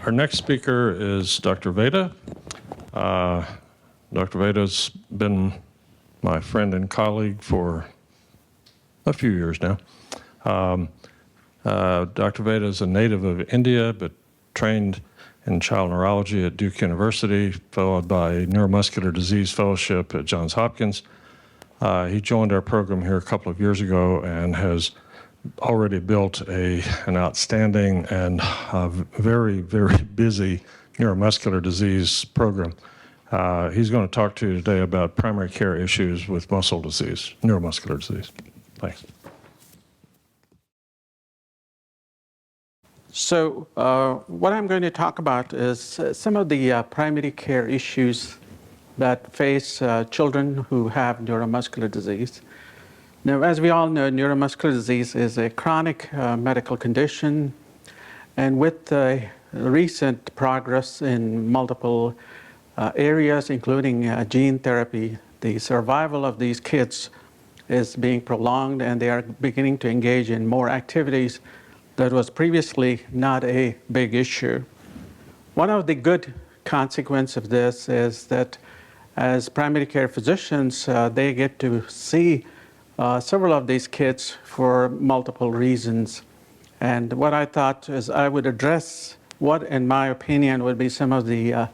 Our next speaker is Dr. Veda. Dr. Veda's been my friend and colleague for a few years now. Dr. Veda is a native of India, but trained in child neurology at Duke University, followed by Neuromuscular Disease Fellowship at Johns Hopkins. He joined our program here a couple of years ago and has already built an outstanding and very, very busy neuromuscular disease program. He's going to talk to you today about primary care issues with muscle disease, neuromuscular disease. Thanks. So what I'm going to talk about is some of the primary care issues that face children who have neuromuscular disease. Now, as we all know, neuromuscular disease is a chronic medical condition, and with recent progress in multiple areas, including gene therapy, the survival of these kids is being prolonged, and they are beginning to engage in more activities that was previously not a big issue. One of the good consequences of this is that as primary care physicians, they get to see several of these kids for multiple reasons. And what I thought is I would address what, in my opinion, would be some of the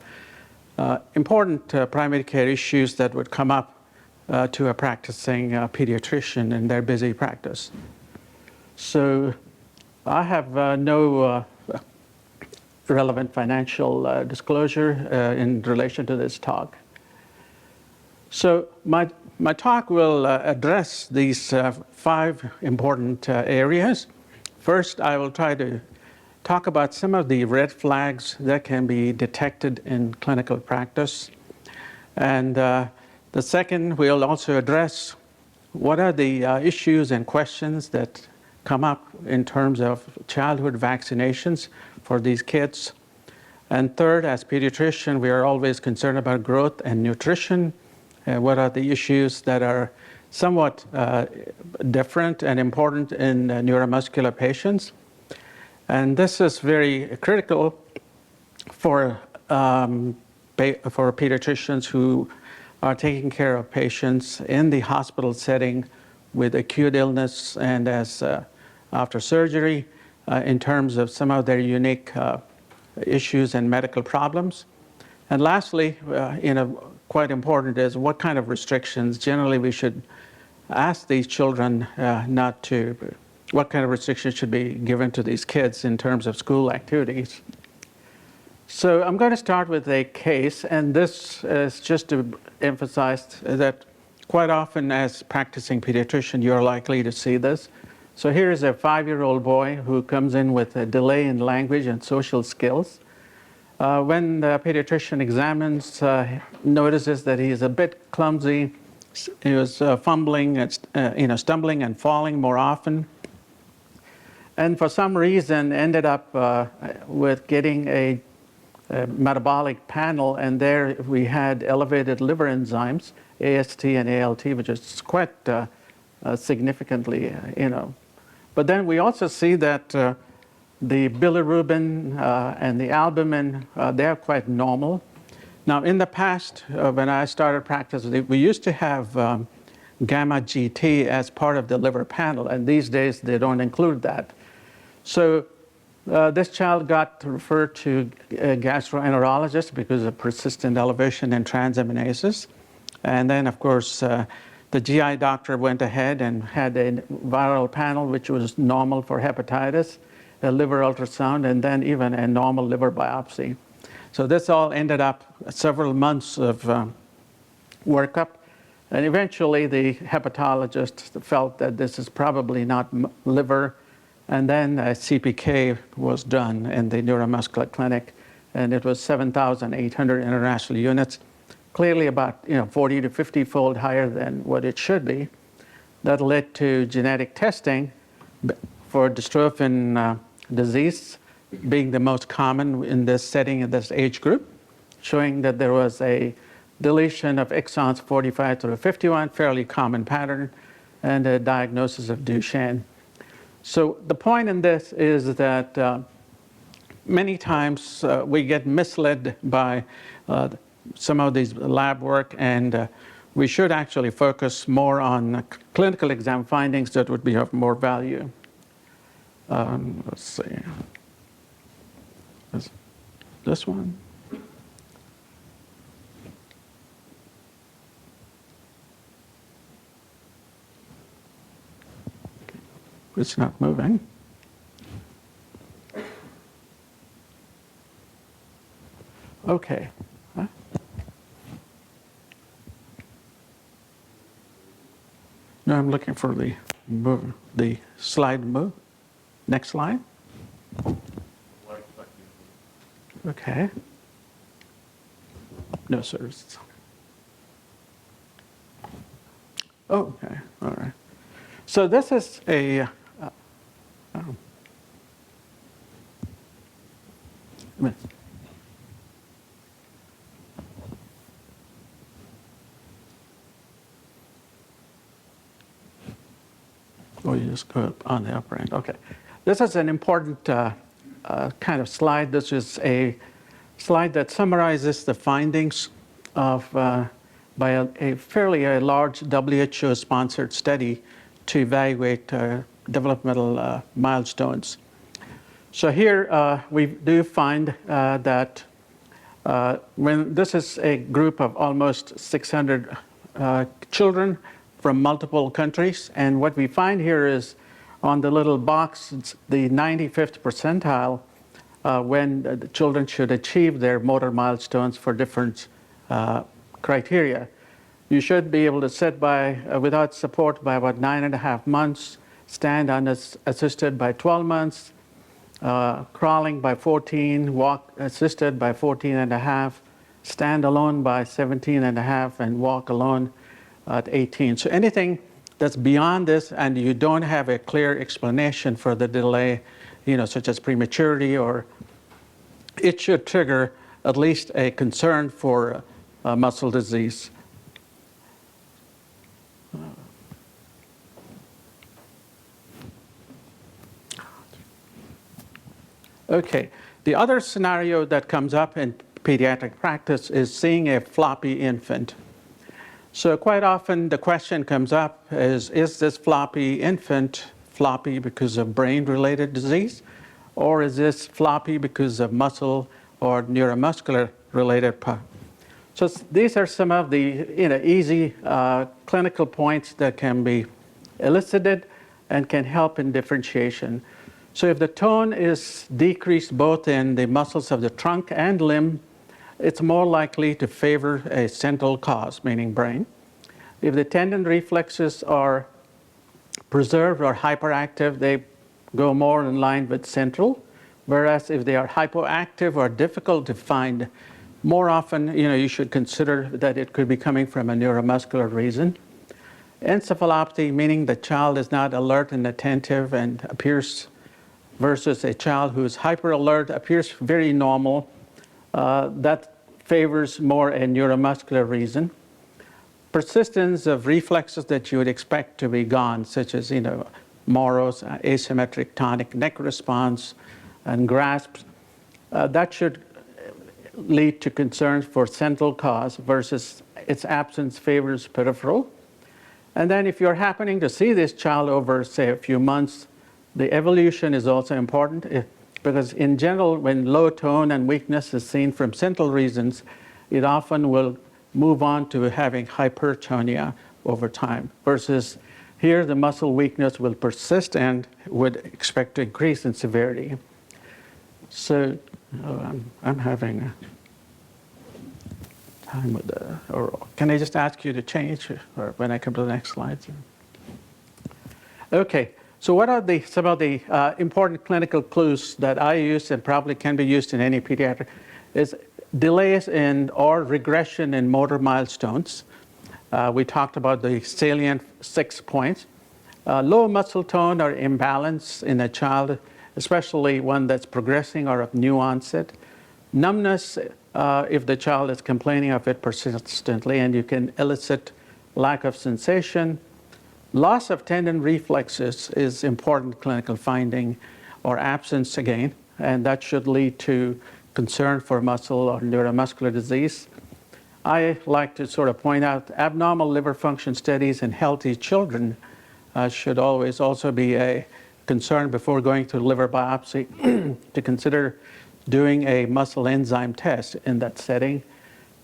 important primary care issues that would come up to a practicing pediatrician in their busy practice. So I have no relevant financial disclosure in relation to this talk. So my talk will address these 5 important areas. First, I will try to talk about some of the red flags that can be detected in clinical practice. And the second, we'll also address what are the issues and questions that come up in terms of childhood vaccinations for these kids. And third, as pediatrician, we are always concerned about growth and nutrition. What are the issues that are somewhat different and important in neuromuscular patients. And this is very critical for pediatricians who are taking care of patients in the hospital setting with acute illness and as after surgery in terms of some of their unique issues and medical problems. And lastly, quite important is what kind of restrictions generally we should ask these children what kind of restrictions should be given to these kids in terms of school activities. So I'm going to start with a case, and this is just to emphasize that quite often as practicing pediatrician, you're likely to see this. So here is a 5-year-old boy who comes in with a delay in language and social skills. When the pediatrician examines, notices that he is a bit clumsy. He was fumbling, stumbling and falling more often. And for some reason ended up with getting a metabolic panel, and there we had elevated liver enzymes, AST and ALT, which is quite significantly, But then we also see that the bilirubin and the albumin, they're quite normal. Now, in the past, when I started practice, we used to have gamma GT as part of the liver panel, and these days they don't include that. So this child got referred to a gastroenterologist because of persistent elevation in transaminases. And then, of course, the GI doctor went ahead and had a viral panel, which was normal for hepatitis, a liver ultrasound, and then even a normal liver biopsy. So this all ended up several months of workup. And eventually, the hepatologist felt that this is probably not liver. And then a CPK was done in the neuromuscular clinic, and it was 7,800 international units, clearly about 40 to 50-fold higher than what it should be. That led to genetic testing for dystrophin disease being the most common in this setting, in this age group, showing that there was a deletion of exons 45 through 51, fairly common pattern, and a diagnosis of Duchenne. So the point in this is that many times we get misled by some of these lab work, and we should actually focus more on clinical exam findings that would be of more value. Let's see. This one. It's not moving. Okay. Huh? No, I'm looking for the slide move. Next slide. Okay. No, sir. Oh, okay. All right. So this is a. Oh, you just go up on the upper end. Okay. This is an important kind of slide. This is a slide that summarizes the findings of by a fairly large WHO-sponsored study to evaluate developmental milestones. So here we do find that when this is a group of almost 600 children from multiple countries, and what we find here is on the little box, it's the 95th percentile when the children should achieve their motor milestones for different criteria. You should be able to sit by without support by about 9.5 months, stand unassisted by 12 months, crawling by 14, walk assisted by 14.5, stand alone by 17.5, and walk alone at 18. So anything that's beyond this and you don't have a clear explanation for the delay, such as prematurity, or it should trigger at least a concern for muscle disease. Okay, the other scenario that comes up in pediatric practice is seeing a floppy infant. So quite often the question comes up is this floppy infant floppy because of brain-related disease, or is this floppy because of muscle or neuromuscular related part? So these are some of the easy clinical points that can be elicited and can help in differentiation. So if the tone is decreased both in the muscles of the trunk and limb, it's more likely to favor a central cause, meaning brain. If the tendon reflexes are preserved or hyperactive, they go more in line with central. Whereas if they are hypoactive or difficult to find, more often, you should consider that it could be coming from a neuromuscular reason. Encephalopathy, meaning the child is not alert and attentive and appears, versus a child who is hyper alert, appears very normal. That favors more a neuromuscular reason. Persistence of reflexes that you would expect to be gone, such as Moro's asymmetric tonic neck response and grasps, that should lead to concerns for central cause versus its absence favors peripheral. And then if you're happening to see this child over, say, a few months, the evolution is also important because in general, when low tone and weakness is seen from central reasons, it often will move on to having hypertonia over time, versus here the muscle weakness will persist and would expect to increase in severity. So I'm having time with the oral. Can I just ask you to change or when I come to the next slide? Okay, so what are some of the important clinical clues that I use and probably can be used in any pediatric is delays in or regression in motor milestones. We talked about the salient 6 points. Low muscle tone or imbalance in a child, especially one that's progressing or of new onset. Numbness, if the child is complaining of it persistently, and you can elicit lack of sensation. Loss of tendon reflexes is important clinical finding, or absence again. and that should lead to concern for muscle or neuromuscular disease. I like to sort of point out abnormal liver function studies in healthy children should always also be a concern before going to liver biopsy to consider doing a muscle enzyme test in that setting.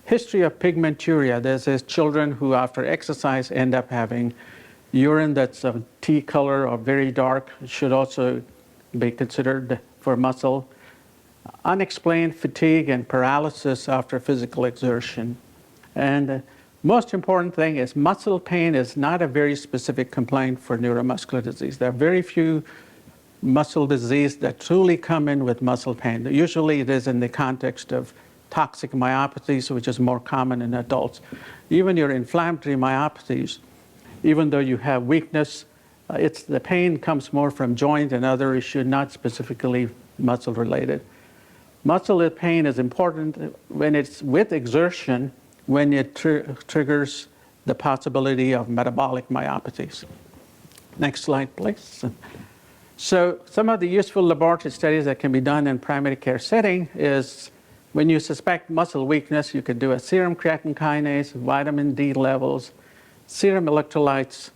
History of pigmenturia. There's children who after exercise end up having urine that's of tea color or very dark. It should also be considered for muscle. Unexplained fatigue and paralysis after physical exertion. And the most important thing is muscle pain is not a very specific complaint for neuromuscular disease. There are very few muscle disease that truly come in with muscle pain. Usually it is in the context of toxic myopathies, which is more common in adults. Even your inflammatory myopathies, even though you have weakness, the pain comes more from joint and other issues, not specifically muscle related. Muscle pain is important when it's with exertion, when it triggers the possibility of metabolic myopathies. Next slide, please. So some of the useful laboratory studies that can be done in primary care setting is when you suspect muscle weakness, you could do a serum creatine kinase, vitamin D levels, serum electrolytes,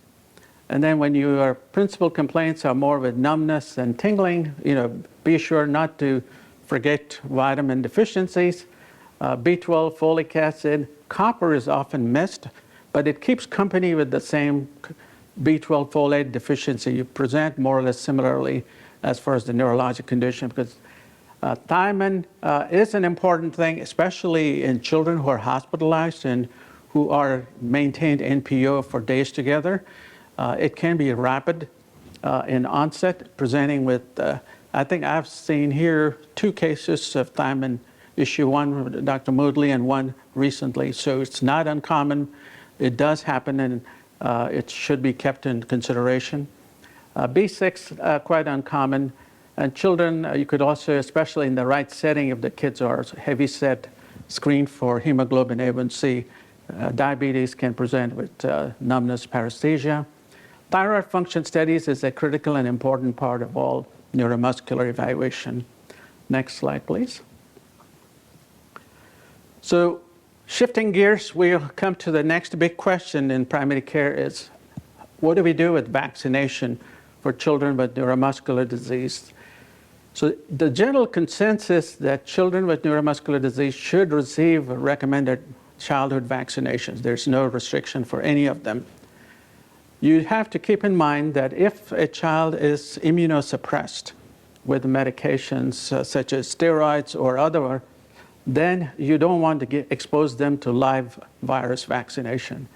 and then when your principal complaints are more with numbness and tingling, be sure not to forget vitamin deficiencies, B12, folic acid. Copper is often missed, but it keeps company with the same B12 folate deficiency. You present more or less similarly as far as the neurologic condition, because thiamine is an important thing, especially in children who are hospitalized and who are maintained NPO for days together. It can be rapid in onset, presenting with, I think I've seen here 2 cases of thiamine issue, one with Dr. Moodley and one recently. So it's not uncommon. It does happen, and it should be kept in consideration. B6, quite uncommon. And children, you could also, especially in the right setting, if the kids are heavy set, screen for hemoglobin A1C. Diabetes can present with numbness, paresthesia. Thyroid function studies is a critical and important part of all neuromuscular evaluation. Next slide, please. So shifting gears, we'll come to the next big question in primary care is, what do we do with vaccination for children with neuromuscular disease? So the general consensus that children with neuromuscular disease should receive recommended childhood vaccinations. There's no restriction for any of them. You have to keep in mind that if a child is immunosuppressed with medications such as steroids or other, then you don't want to expose them to live virus vaccination,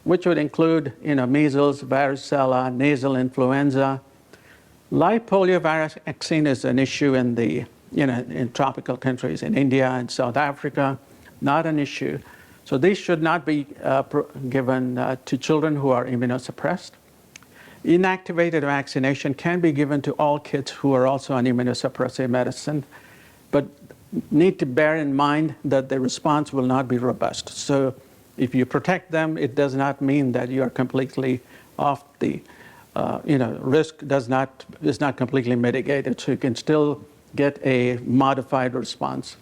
which would include measles, varicella, nasal influenza. Live polio virus vaccine is an issue in tropical countries, in India and South Africa, not an issue. So these should not be given to children who are immunosuppressed. Inactivated vaccination can be given to all kids who are also on immunosuppressive medicine, but need to bear in mind that the response will not be robust. So if you protect them, it does not mean that you are completely off the, risk is not completely mitigated. So you can still get a modified response.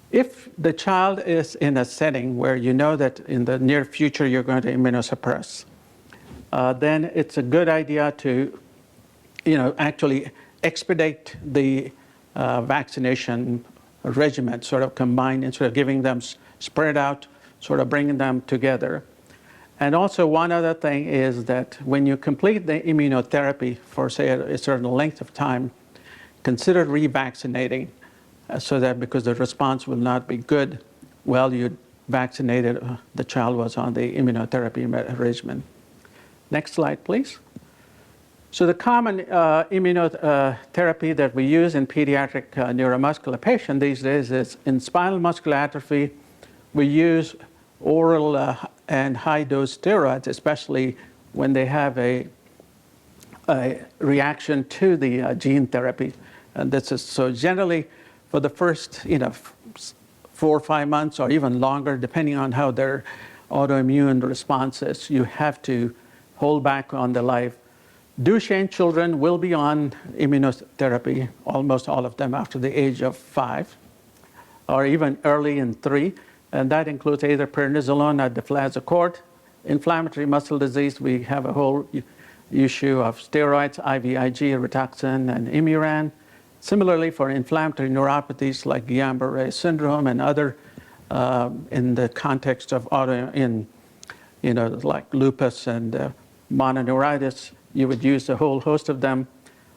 If the child is in a setting where you know that in the near future you're going to immunosuppress, then it's a good idea to, actually expedite the vaccination regimen, sort of combine, instead of giving them spread out, sort of bringing them together. And also one other thing is that when you complete the immunotherapy for, say, a certain length of time, consider revaccinating. So that because the response will not be good while you vaccinated, the child was on the immunotherapy regimen. Next slide, please. So the common immunotherapy that we use in pediatric neuromuscular patients these days is in spinal muscular atrophy, we use oral and high-dose steroids, especially when they have a reaction to the gene therapy. And this is so generally for the first 4 or 5 months or even longer, depending on how their autoimmune response is, you have to hold back on the live Duchenne children will be on immunotherapy, almost all of them after the age of 5, or even early in 3, and that includes either prednisolone or deflazacort. Inflammatory muscle disease, we have a whole issue of steroids, IVIG, Rituxan, and Imuran. Similarly, for inflammatory neuropathies like Guillain-Barré syndrome and other in the context of autoimmune, like lupus and mononeuritis, you would use a whole host of them.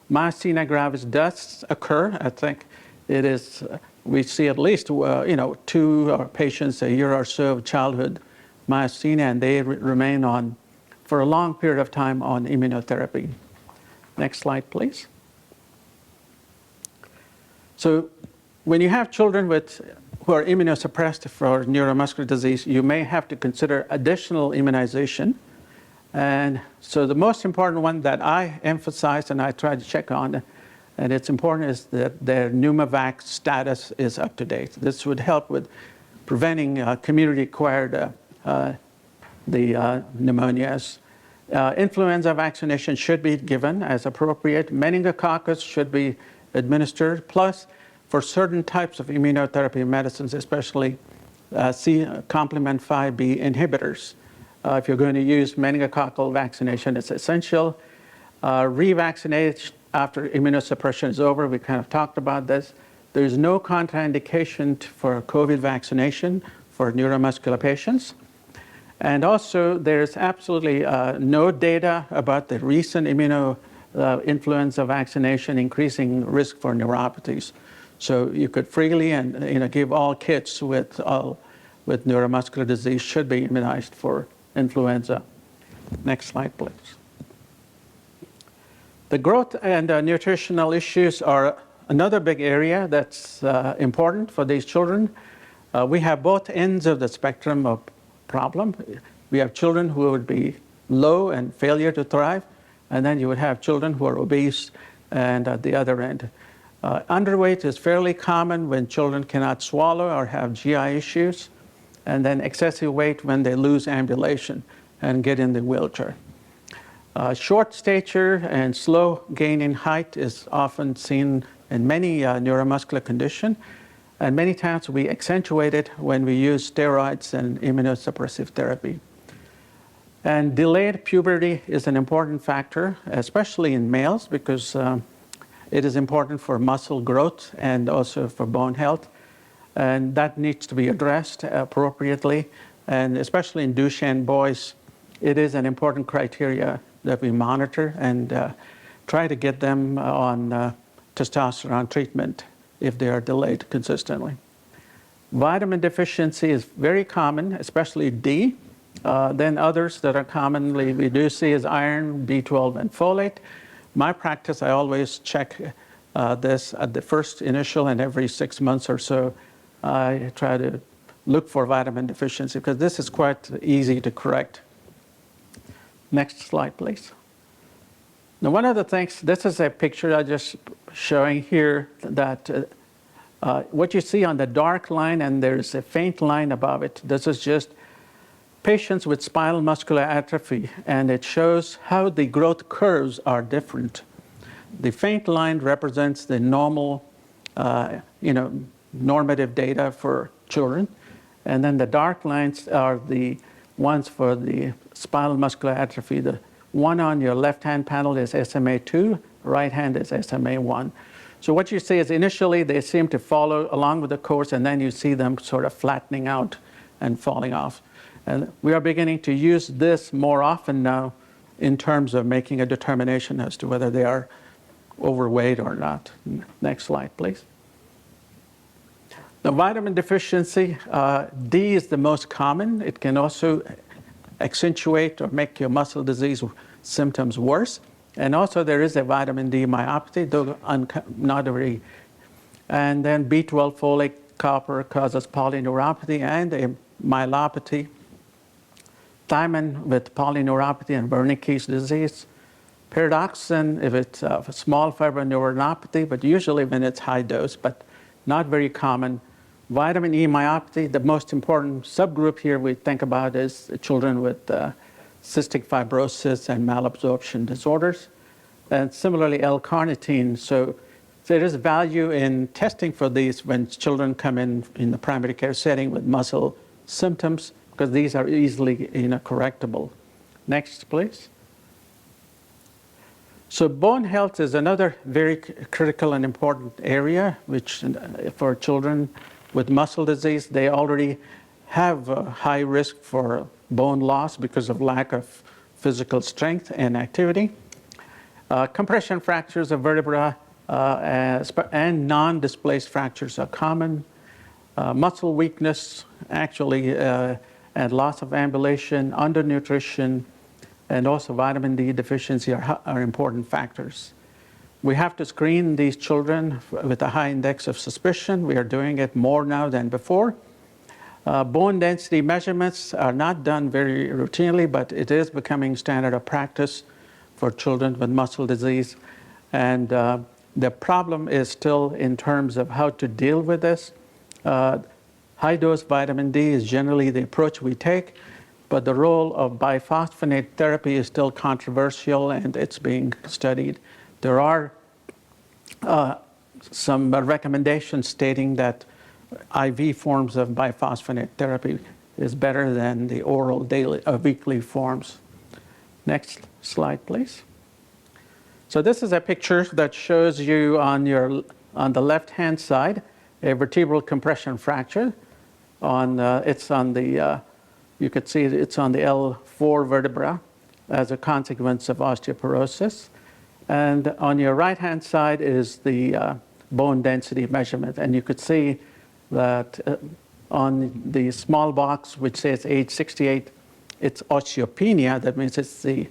Myasthenia gravis does occur. I think it is, we see at least 2 patients a year or so of childhood myasthenia, and they remain on for a long period of time on immunotherapy. Next slide, please. So when you have children who are immunosuppressed for neuromuscular disease, you may have to consider additional immunization. And so the most important one that I emphasize and I try to check on, and it's important, is that their Pneumovax status is up to date. This would help with preventing community-acquired pneumonias. Influenza vaccination should be given as appropriate. Meningococcus should be administered. Plus, for certain types of immunotherapy medicines, especially complement 5B inhibitors, if you're going to use meningococcal vaccination, it's essential. Revaccination after immunosuppression is over. We kind of talked about this. There's no contraindication for COVID vaccination for neuromuscular patients. And also, there's absolutely no data about the recent influenza vaccination increasing risk for neuropathies. So you could freely and give all kids with neuromuscular disease should be immunized for influenza. Next slide, please. The growth and nutritional issues are another big area that's important for these children. We have both ends of the spectrum of problem. We have children who would be low and failure to thrive, and then you would have children who are obese and at the other end. Underweight is fairly common when children cannot swallow or have GI issues, and then excessive weight when they lose ambulation and get in the wheelchair. Short stature and slow gain in height is often seen in many neuromuscular conditions, and many times we accentuate it when we use steroids and immunosuppressive therapy. And delayed puberty is an important factor, especially in males, because it is important for muscle growth and also for bone health. And that needs to be addressed appropriately. And especially in Duchenne boys, it is an important criteria that we monitor and try to get them on testosterone treatment if they are delayed consistently. Vitamin deficiency is very common, especially D. Then others that are commonly we do see is iron, B12, and folate. My practice, I always check this at the first initial, and every 6 months or so, I try to look for vitamin deficiency because this is quite easy to correct. Next slide, please. Now, one of the things, this is a picture I just showing here that what you see on the dark line, and there's a faint line above it, this is just patients with spinal muscular atrophy, and it shows how the growth curves are different. The faint line represents the normal, normative data for children, and then the dark lines are the ones for the spinal muscular atrophy. The one on your left-hand panel is SMA2, right hand is SMA1. So what you see is initially they seem to follow along with the course, and then you see them sort of flattening out and falling off. And we are beginning to use this more often now in terms of making a determination as to whether they are overweight or not. Next slide, please. Now, vitamin deficiency, D is the most common. It can also accentuate or make your muscle disease symptoms worse. And also there is a vitamin D myopathy, though not very. And then B12, folate, copper causes polyneuropathy and a myelopathy. Thiamine with polyneuropathy and Wernicke's disease. Pyridoxine if it's a small fiber neuropathy, but usually when it's high dose, but not very common. Vitamin E myopathy, the most important subgroup here we think about is children with cystic fibrosis and malabsorption disorders. and similarly L-carnitine. So there is value in testing for these when children come in the primary care setting with muscle symptoms, because these are easily correctable. Next, please. So bone health is another very critical and important area, which for children with muscle disease, they already have a high risk for bone loss because of lack of physical strength and activity. Compression fractures of vertebra and non-displaced fractures are common. Muscle weakness, actually, and loss of ambulation, undernutrition, and also vitamin D deficiency are important factors. We have to screen these children with a high index of suspicion. We are doing it more now than before. Bone density measurements are not done very routinely, but it is becoming standard of practice for children with muscle disease. And the problem is still in terms of how to deal with this. High-dose vitamin D is generally the approach we take, but the role of biphosphonate therapy is still controversial, and it's being studied. There are some recommendations stating that IV forms of biphosphonate therapy is better than the oral daily, weekly forms. Next slide, please. So this is a picture that shows you on the left-hand side a vertebral compression fracture. You could see it's on the L4 vertebra as a consequence of osteoporosis. And on your right-hand side is the bone density measurement. And you could see that on the small box, which says age 68, it's osteopenia. That means it's the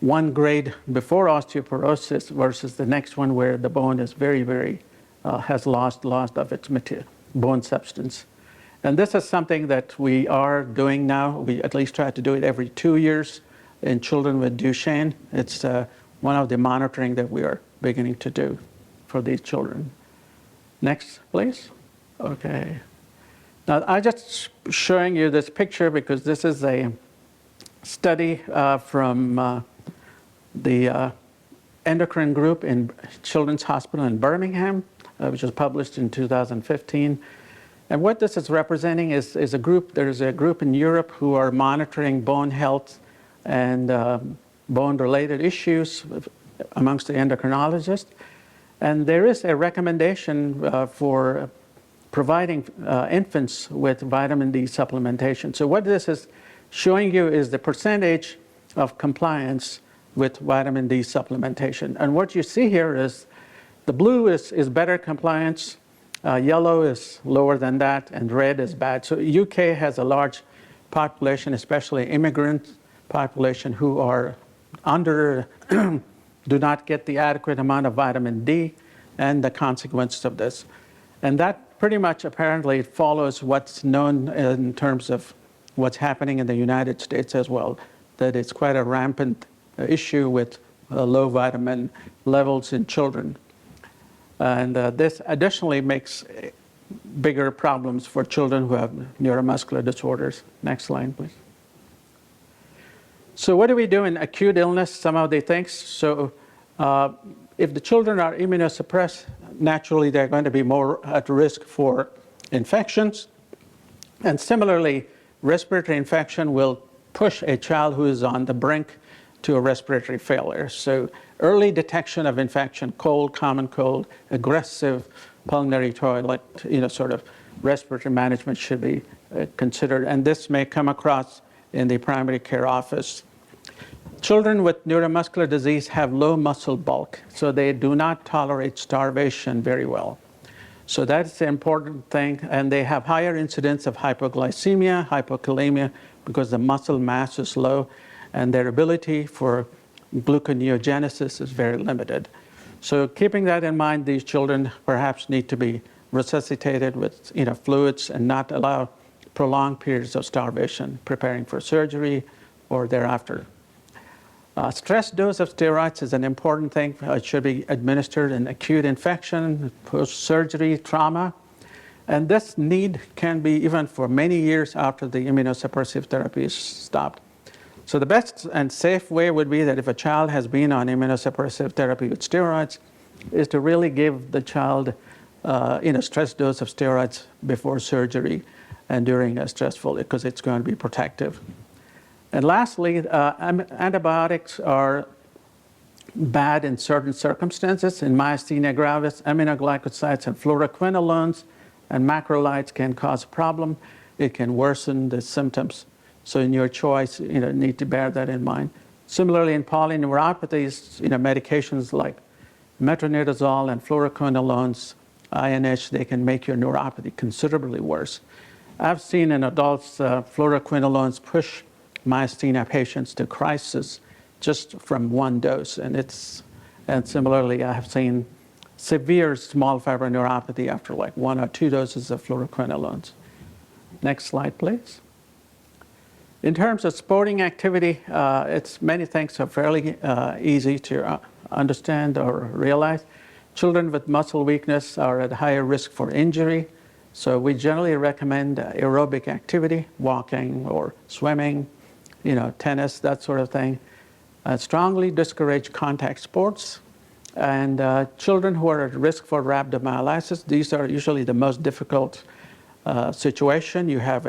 one grade before osteoporosis versus the next one where the bone is has lost of its bone substance. And this is something that we are doing now. We at least try to do it every 2 years in children with Duchenne. It's one of the monitoring that we are beginning to do for these children. Next, please. Okay. Now, I'm just showing you this picture because this is a study from the endocrine group in Children's Hospital in Birmingham, which was published in 2015. And what this is representing is a group, there's a group in Europe who are monitoring bone health and bone-related issues amongst the endocrinologists. And there is a recommendation for providing infants with vitamin D supplementation. So what this is showing you is the percentage of compliance with vitamin D supplementation. And what you see here is the blue is better compliance, yellow is lower than that, and red is bad. So UK has a large population, especially immigrant population, who are do not get the adequate amount of vitamin D, and the consequences of this. And that pretty much apparently follows what's known in terms of what's happening in the United States as well, that it's quite a rampant issue with low vitamin levels in children. And this additionally makes bigger problems for children who have neuromuscular disorders. Next slide, please. So what do we do in acute illness? Some of the things. So if the children are immunosuppressed, naturally they're going to be more at risk for infections. And similarly, respiratory infection will push a child who is on the brink to a respiratory failure. So early detection of infection, cold, common cold, aggressive pulmonary toilet, sort of respiratory management should be considered. And this may come across in the primary care office. Children with neuromuscular disease have low muscle bulk, so they do not tolerate starvation very well. So that's the important thing. And they have higher incidence of hypoglycemia, hypokalemia, because the muscle mass is low, and their ability for gluconeogenesis is very limited. So keeping that in mind, these children perhaps need to be resuscitated with fluids and not allow prolonged periods of starvation, preparing for surgery or thereafter. Stress dose of steroids is an important thing. It should be administered in acute infection, post-surgery, trauma. And this need can be even for many years after the immunosuppressive therapy is stopped. So the best and safe way would be that if a child has been on immunosuppressive therapy with steroids, is to really give the child stress dose of steroids before surgery and during a stressful, because it's going to be protective. And lastly, antibiotics are bad in certain circumstances. In myasthenia gravis, aminoglycosides and fluoroquinolones and macrolides can cause a problem. It can worsen the symptoms. So in your choice, need to bear that in mind. Similarly, in polyneuropathies, medications like metronidazole and fluoroquinolones, INH, they can make your neuropathy considerably worse. I've seen in adults fluoroquinolones push myasthenia patients to crisis just from one dose. And similarly, I have seen severe small fiber neuropathy after like 1 or 2 doses of fluoroquinolones. Next slide, please. In terms of sporting activity, many things are fairly easy to understand or realize. Children with muscle weakness are at higher risk for injury. So we generally recommend aerobic activity, walking or swimming, tennis, that sort of thing. Strongly discourage contact sports. And children who are at risk for rhabdomyolysis, these are usually the most difficult situation. You have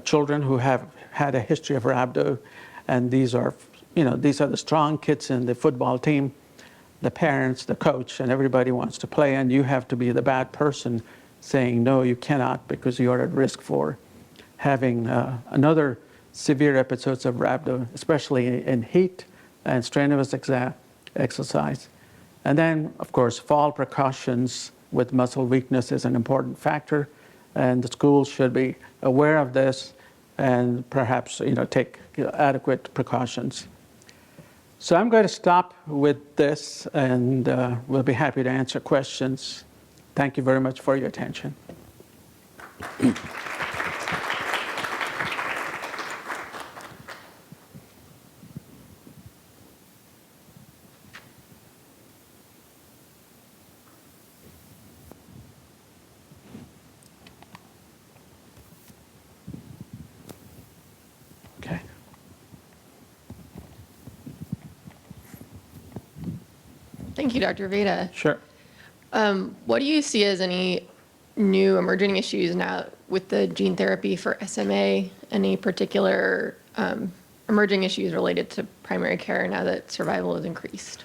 children who have had a history of rhabdo, and these are the strong kids in the football team, the parents, the coach, and everybody wants to play, and you have to be the bad person saying, no, you cannot, because you are at risk for having another severe episodes of rhabdo, especially in heat and strenuous exercise. And then, of course, fall precautions with muscle weakness is an important factor, and the schools should be aware of this and perhaps take adequate precautions. So I'm going to stop with this, and we'll be happy to answer questions. Thank you very much for your attention. Okay. Thank you, Dr. Veda. Sure. What do you see as any new emerging issues now with the gene therapy for SMA? Any particular emerging issues related to primary care now that survival has increased?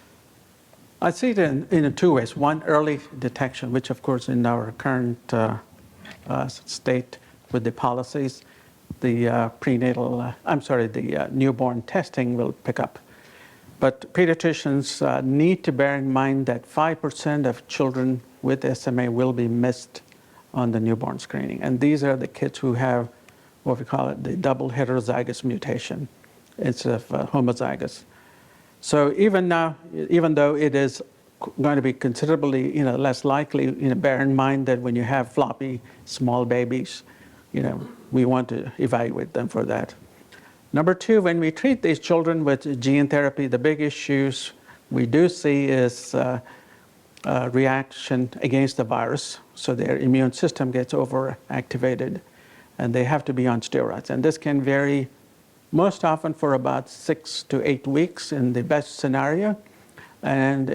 I see it in 2 ways. One, early detection, which of course in our current state with the policies, the newborn testing will pick up. But pediatricians need to bear in mind that 5% of children with SMA will be missed on the newborn screening. And these are the kids who have what we call it, the double heterozygous mutation instead of homozygous. So even now, even though it is going to be considerably less likely, bear in mind that when you have floppy small babies, we want to evaluate them for that. Number 2, when we treat these children with gene therapy, the big issues we do see is reaction against the virus. So their immune system gets overactivated and they have to be on steroids. And this can vary most often for about 6 to 8 weeks in the best scenario. And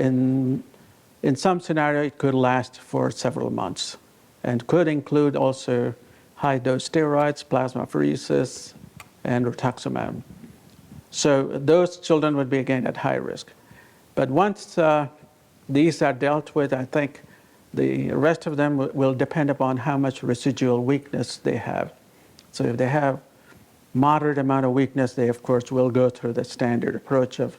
in some scenario, it could last for several months and could include also high-dose steroids, plasmapheresis, and rituximab. So those children would be, again, at high risk. But once these are dealt with, I think the rest of them will depend upon how much residual weakness they have. So if they have moderate amount of weakness, they, of course, will go through the standard approach of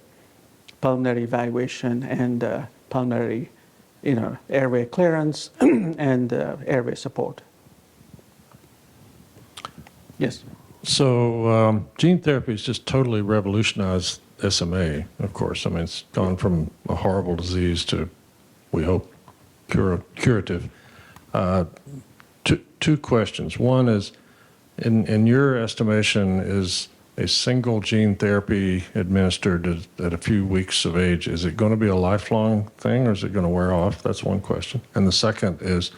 pulmonary evaluation and pulmonary, airway clearance and airway support. Yes? So gene therapy has just totally revolutionized SMA, of course. I mean, it's gone from a horrible disease to, we hope, curative. Two questions. One is, in your estimation, is a single gene therapy administered at a few weeks of age, is it going to be a lifelong thing or is it going to wear off? That's one question. And the second is,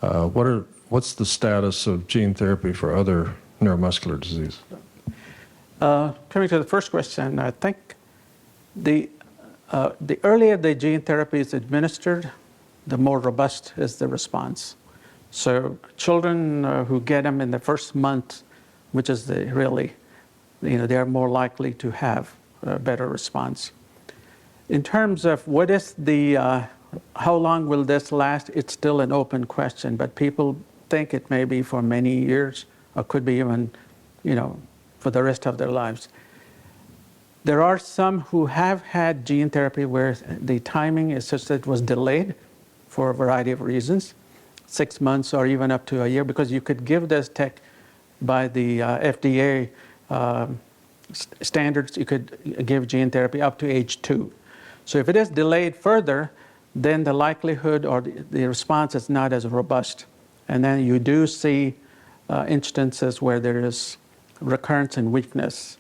what's the status of gene therapy for other neuromuscular disease? Coming to the first question, I think the earlier the gene therapy is administered, the more robust is the response. So children who get them in the first month, which is they are more likely to have a better response. In terms of what is how long will this last, it's still an open question, but people think it may be for many years, or could be even, for the rest of their lives. There are some who have had gene therapy where the timing is such that it was delayed for a variety of reasons, 6 months or even up to a year, because you could give this tech by the FDA standards, you could give gene therapy up to age 2. So if it is delayed further, then the likelihood or the response is not as robust. And then you do see instances where there is recurrence and weakness.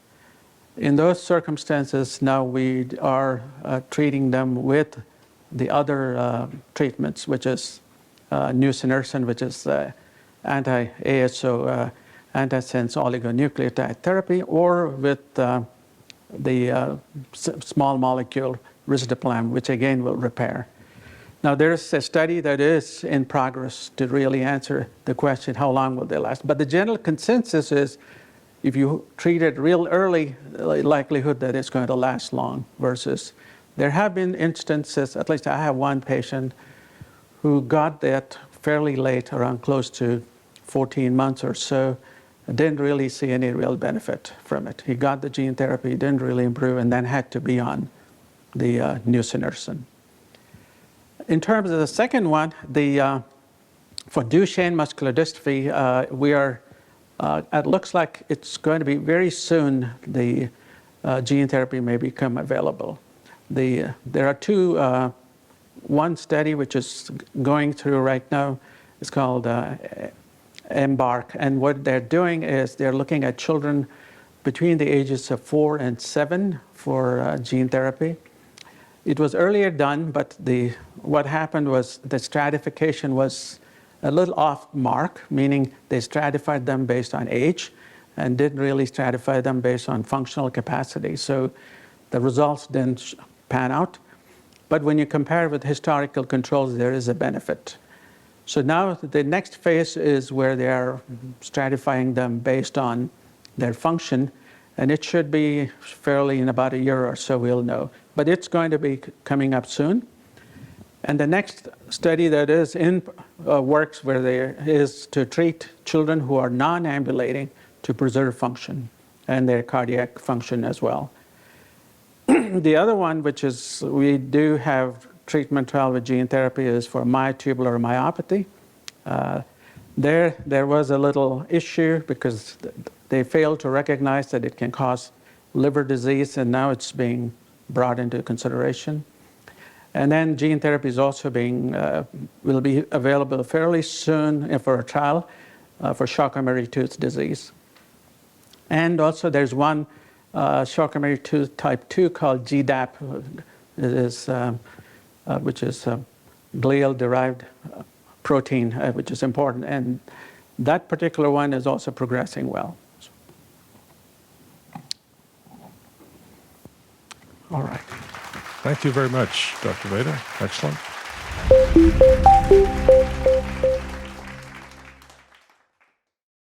In those circumstances, now we are treating them with the other treatments, which is nusinersen, which is anti-ASO, antisense oligonucleotide therapy, or with the small molecule risdiplam, which again will repair. Now, there's a study that is in progress to really answer the question, how long will they last? But the general consensus is, if you treat it real early, the likelihood that it's going to last long, versus there have been instances, at least I have one patient who got that fairly late, around close to 14 months or so, didn't really see any real benefit from it. He got the gene therapy, didn't really improve, and then had to be on the nusinersen. In terms of the second one, for Duchenne muscular dystrophy, we are, it looks like it's going to be very soon the gene therapy may become available. There are two, one study which is going through right now, is called EMBARK, and what they're doing is they're looking at children between the ages of 4 and 7 for gene therapy. It was earlier done, but what happened was the stratification was a little off mark, meaning they stratified them based on age and didn't really stratify them based on functional capacity. So the results didn't pan out. But when you compare with historical controls, there is a benefit. So now the next phase is where they are stratifying them based on their function, and it should be fairly in about a year or so we'll know. But it's going to be coming up soon. And the next study that is in works where there is to treat children who are non-ambulating to preserve function and their cardiac function as well. The other one, which is we do have treatment trial with gene therapy, is for myotubular myopathy. There was a little issue because they failed to recognize that it can cause liver disease, and now it's being brought into consideration. And then gene therapy is also will be available fairly soon for a trial for Charcot-Marie-Tooth disease. And also there's one Charcot-Marie-Tooth type 2 called GDAP, which is glial-derived protein, which is important. And that particular one is also progressing well. All right. Thank you very much, Dr. Veda. Excellent.